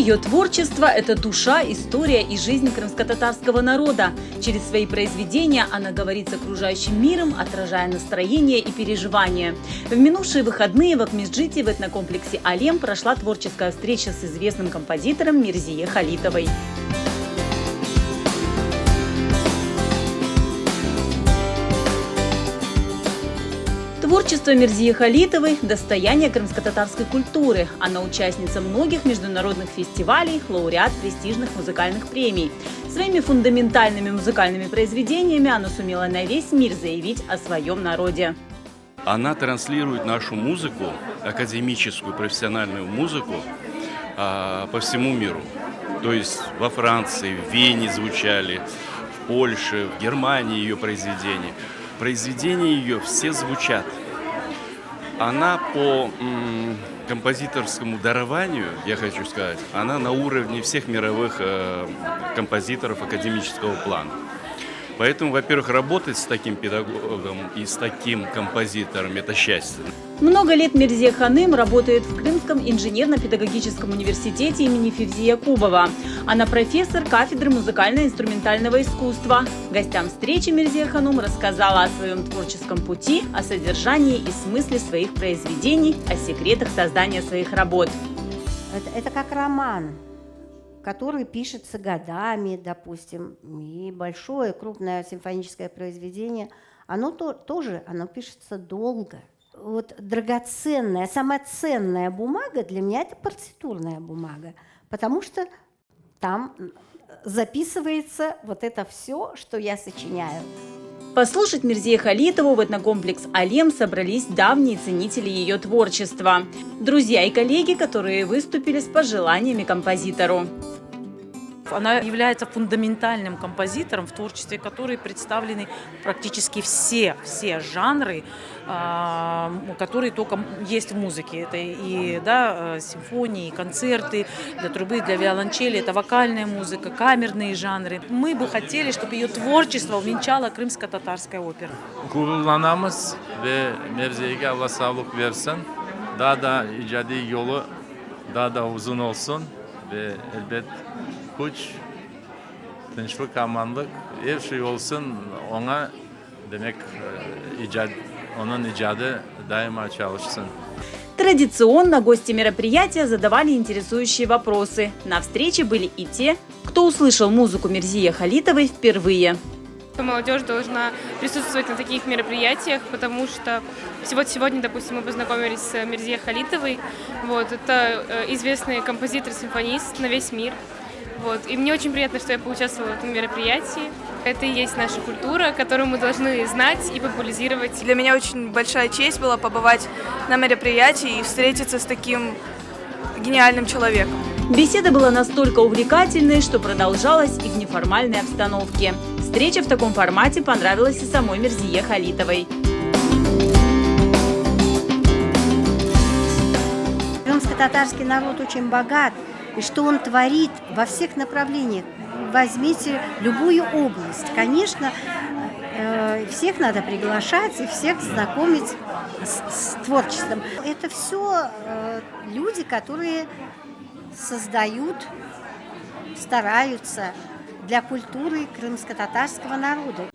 Ее творчество – это душа, история и жизнь крымско-татарского народа. Через свои произведения она говорит с окружающим миром, отражая настроение и переживания. В минувшие выходные в Акмесджите в этнокомплексе «Алем» прошла творческая встреча с известным композитором Мирзие Халитовой. Творчество Мирзии Халитовой – достояние крымско-татарской культуры. Она участница многих международных фестивалей, лауреат престижных музыкальных премий. Своими фундаментальными музыкальными произведениями она сумела на весь мир заявить о своем народе. Она транслирует нашу музыку, академическую, профессиональную музыку, по всему миру. То есть во Франции, в Вене звучали, в Польше, в Германии ее произведения. Произведения ее все звучат. Она по композиторскому дарованию, я хочу сказать, она на уровне всех мировых композиторов академического плана. Поэтому, во-первых, работать с таким педагогом и с таким композитором – это счастье. Много лет Мирзия Ханым работает в Крымском инженерно-педагогическом университете имени Февзи Якубова. Она профессор кафедры музыкально-инструментального искусства. Гостям встречи Мирзия Ханым рассказала о своем творческом пути, о содержании и смысле своих произведений, о секретах создания своих работ. Это как роман, который пишется годами, допустим, и большое, крупное симфоническое произведение, оно тоже пишется долго. Вот драгоценная, самая ценная бумага для меня – это партитурная бумага, потому что там записывается вот это все, что я сочиняю. Послушать Мирзию Халитову в этнокомплекс «Алем» собрались давние ценители ее творчества, друзья и коллеги, которые выступили с пожеланиями композитору. Она является фундаментальным композитором, в творчестве которой представлены практически все жанры, которые только есть в музыке. Это и симфонии, и концерты для трубы, для виолончели, это вокальная музыка, камерные жанры. Мы бы хотели, чтобы ее творчество увенчала крымско-татарская опера. Gururlanamız ve Mevziye'ye Allah sağlık versin. Daha da icadi yolu daha da uzun olsun ve elbet Kuş, tinçlik, amanlık, her şey olsun ona demek onun icadı daima çalışsın. Традиционно гости мероприятия задавали интересующие вопросы. На встрече были и те, кто услышал музыку Мирзии Халитовой впервые. Молодежь должна присутствовать на таких мероприятиях, потому что сегодня, допустим, мы познакомились с Мирзией Халитовой. Это известный композитор-симфонист на весь мир. И мне очень приятно, что я поучаствовала в этом мероприятии. Это и есть наша культура, которую мы должны знать и популяризировать. Для меня очень большая честь была побывать на мероприятии и встретиться с таким гениальным человеком. Беседа была настолько увлекательной, что продолжалась и в неформальной обстановке. Встреча в таком формате понравилась и самой Мирзие Халитовой. Крымско-татарский народ очень богат, и что он творит во всех направлениях. Возьмите любую область. Конечно, всех надо приглашать и всех знакомить с творчеством. Это все люди, которые создают, стараются для культуры крымско-татарского народа.